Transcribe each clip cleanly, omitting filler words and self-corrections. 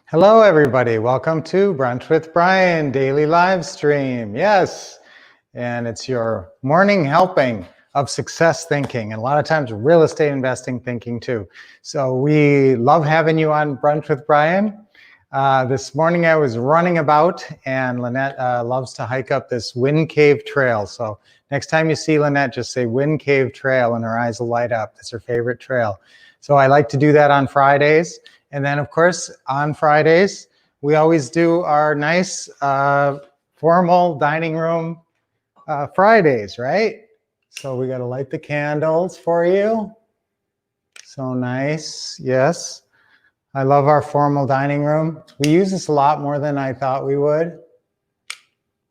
Hello, everybody. Welcome to Brunch with Brian daily live stream. Yes, and it's your morning helping of success thinking, and a lot of times real estate investing thinking too. So we love having you on Brunch with Brian. This morning I was running about, and Lynette loves to hike up this Wind Cave Trail. So next time you see Lynette, just say Wind Cave Trail, and her eyes will light up. That's her favorite trail. So I like to do that on Fridays. And then, of course, on Fridays, we always do our nice formal dining room Fridays, right? So we got to light the candles for you. So nice. Yes. I love our formal dining room. We use this a lot more than I thought we would.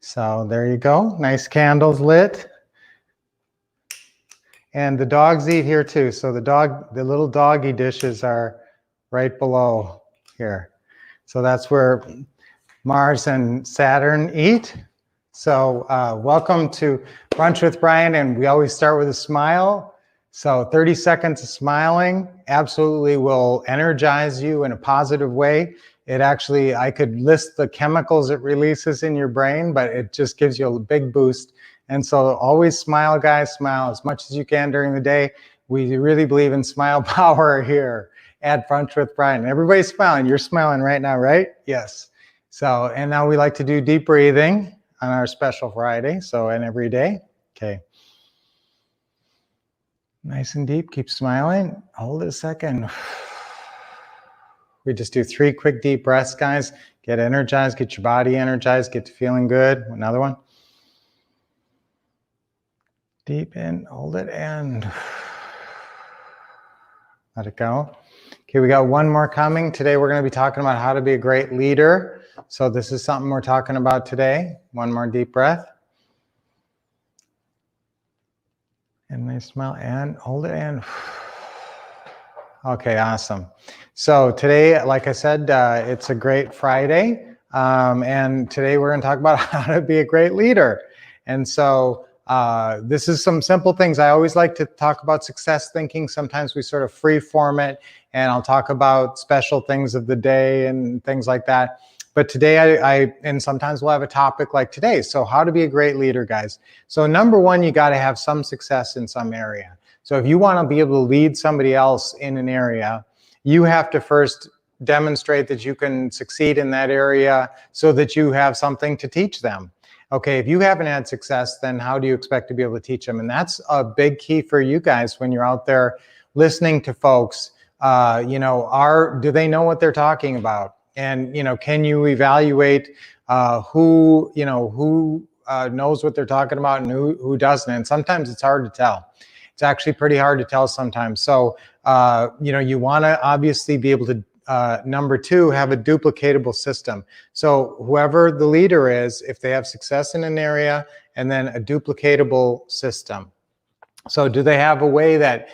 So there you go. Nice candles lit. And the dogs eat here too. So the little doggy dishes are right below here. So that's where Mars and Saturn eat. So welcome to Brunch with Brian, and we always start with a smile. So 30 seconds of smiling absolutely will energize you in a positive way. It actually, I could list the chemicals it releases in your brain, but it just gives you a big boost. And so always smile, guys, smile as much as you can during the day. We really believe in smile power here at Brunch with Brian. Everybody's smiling. You're smiling right now, right? Yes. So, and now we like to do deep breathing on our special Friday. So, and every day. Okay. Nice and deep. Keep smiling. Hold it a second. We just do 3 quick deep breaths, guys. Get energized, get your body energized, get to feeling good. Another one. Deep in, hold it, and let it go. Okay, we got one more coming. Today we're going to be talking about how to be a great leader. So this is something we're talking about today. One more deep breath. And nice smile, and hold it, and okay, awesome. So today, like I said, it's a great Friday. And today we're going to talk about how to be a great leader. And so this is some simple things. I always like to talk about success thinking. Sometimes we sort of free form it, and I'll talk about special things of the day and things like that. But today and sometimes we'll have a topic like today. So how to be a great leader, guys. So number one, you got to have some success in some area. So if you want to be able to lead somebody else in an area, you have to first demonstrate that you can succeed in that area so that you have something to teach them. Okay, if you haven't had success, then how do you expect to be able to teach them? And that's a big key for you guys when you're out there listening to folks. Do they know what they're talking about? And, can you evaluate who knows what they're talking about and who doesn't? And sometimes it's hard to tell. It's actually pretty hard to tell sometimes. So, you want to obviously be able to number two, have a duplicatable system. So whoever the leader is, if they have success in an area, and then a duplicatable system. So do they have a way that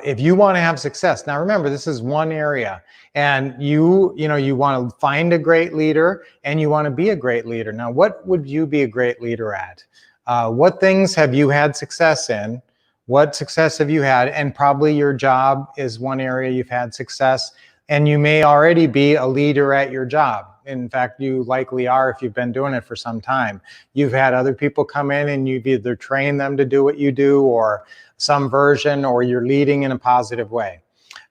if you want to have success, now remember, this is one area, and you want to find a great leader and you want to be a great leader. Now, what would you be a great leader at? What things have you had success in? What success have you had? And probably your job is one area you've had success. And you may already be a leader at your job. In fact, you likely are if you've been doing it for some time. You've had other people come in and you've either trained them to do what you do or some version, or you're leading in a positive way.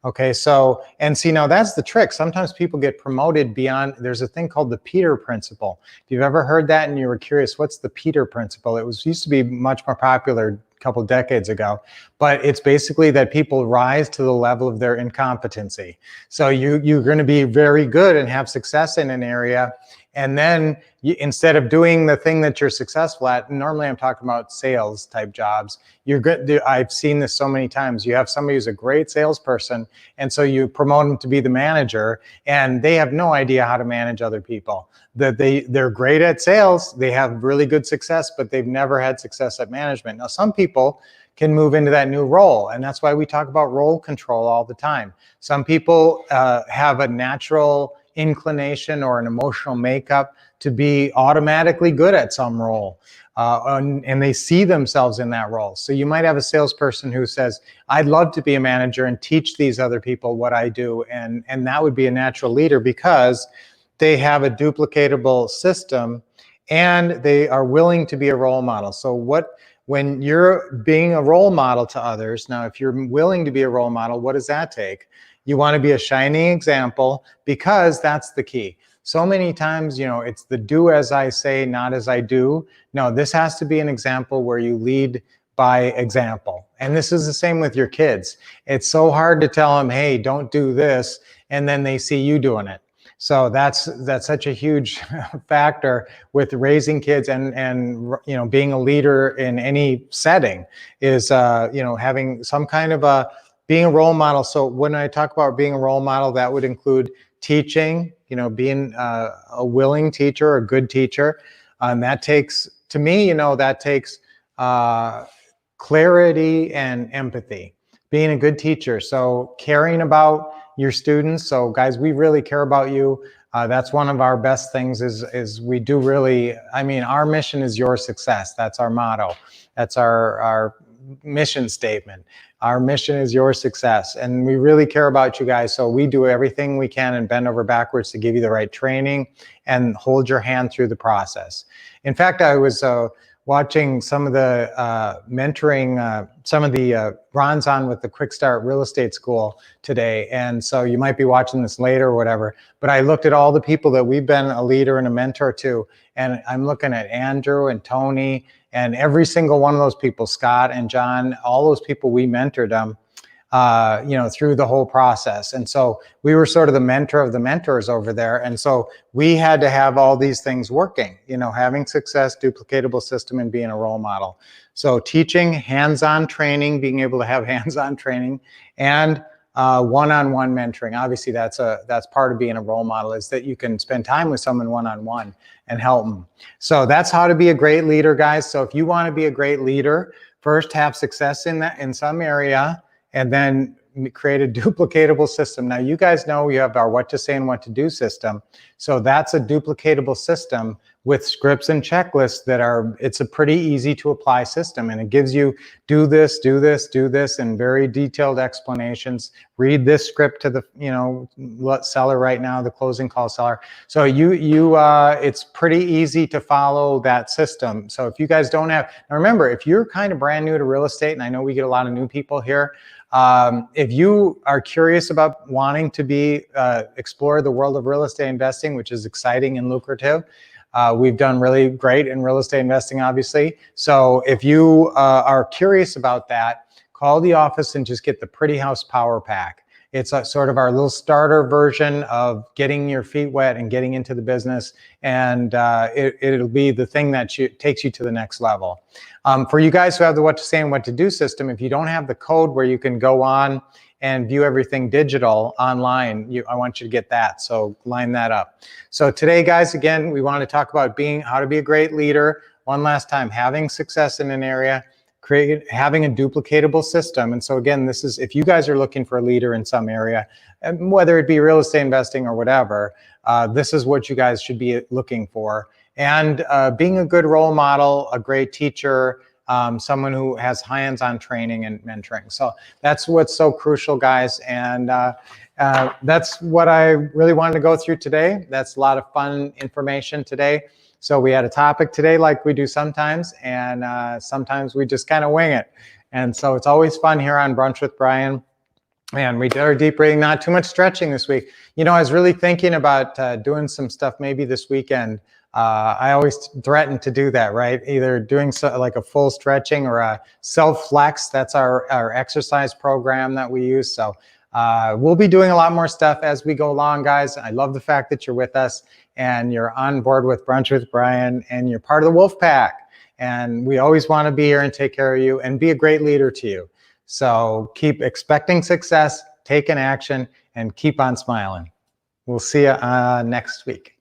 Okay, so, and see, now that's the trick. Sometimes people get promoted beyond, there's a thing called the Peter Principle. If you've ever heard that and you were curious, what's the Peter Principle? It used to be much more popular couple decades ago, but it's basically that people rise to the level of their incompetency. So you're going to be very good and have success in an area, and then instead of doing the thing that you're successful at, normally I'm talking about sales type jobs, you're good. I've seen this so many times. You have somebody who's a great salesperson, and so you promote them to be the manager, and they have no idea how to manage other people. That they're great at sales, they have really good success, but they've never had success at management. Now, some people can move into that new role. And that's why we talk about role control all the time. Some people have a natural inclination or an emotional makeup to be automatically good at some role. And they see themselves in that role. So you might have a salesperson who says, I'd love to be a manager and teach these other people what I do. And that would be a natural leader because they have a duplicatable system and they are willing to be a role model. So when you're being a role model to others, now if you're willing to be a role model, what does that take? You want to be a shining example, because that's the key. So many times, it's the do as I say, not as I do. No, this has to be an example where you lead by example. And this is the same with your kids. It's so hard to tell them, hey, don't do this, and then they see you doing it. So that's such a huge factor with raising kids and being a leader in any setting is having some kind of being a role model. So when I talk about being a role model, that would include teaching, being a willing teacher, a good teacher. And that takes, to me, that takes clarity and empathy, being a good teacher. So caring about your students. So guys, we really care about you. That's one of our best things is we do really, our mission is your success. That's our motto. That's our mission statement. Our mission is your success, and we really care about you guys. So we do everything we can and bend over backwards to give you the right training and hold your hand through the process. In fact, I was watching some of the mentoring, some of the Ron's on with the Quick Start Real Estate School today. And so you might be watching this later or whatever, but I looked at all the people that we've been a leader and a mentor to, and I'm looking at Andrew and Tony and every single one of those people, Scott and John, all those people, we mentored them, through the whole process. And so we were sort of the mentor of the mentors over there. And so we had to have all these things working, having success, duplicatable system, and being a role model. So teaching, hands-on training, being able to have hands-on training, and one-on-one mentoring. Obviously, that's part of being a role model, is that you can spend time with someone one-on-one and help them. So that's how to be a great leader, guys. So if you want to be a great leader, first have success in some area, and then create a duplicatable system. Now, you guys know we have our what to say and what to do system. So that's a duplicatable system with scripts and checklists it's a pretty easy to apply system. And it gives you do this, do this, do this, and very detailed explanations. Read this script to the seller right now, the closing call seller. So it's pretty easy to follow that system. So if you guys don't have, now remember, if you're kind of brand new to real estate, and I know we get a lot of new people here, if you are curious about wanting to explore the world of real estate investing, which is exciting and lucrative, we've done really great in real estate investing, obviously. So if you are curious about that, call the office and just get the Pretty House Power Pack. It's sort of our little starter version of getting your feet wet and getting into the business. And it'll be the thing that takes you to the next level. For you guys who have the what to say and what to do system, if you don't have the code where you can go on and view everything digital online, I want you to get that. So line that up. So today, guys, again, we want to talk about how to be a great leader. One last time, having success in an area, having a duplicatable system. And so again, this is, if you guys are looking for a leader in some area, whether it be real estate investing or whatever, this is what you guys should be looking for. And being a good role model, a great teacher, someone who has hands-on training and mentoring. So that's what's so crucial, guys. And that's what I really wanted to go through today. That's a lot of fun information today. So we had a topic today like we do sometimes, and sometimes we just kind of wing it. And so it's always fun here on Brunch with Brian. And we did our deep breathing, not too much stretching this week. I was really thinking about doing some stuff maybe this weekend. I always threaten to do that, right? Either doing like a full stretching or a self-flex. That's our exercise program that we use. So we'll be doing a lot more stuff as we go along, guys. I love the fact that you're with us and you're on board with Brunch with Brian, and you're part of the Wolf Pack. And we always want to be here and take care of you and be a great leader to you. So keep expecting success, taking action, and keep on smiling. We'll see you next week.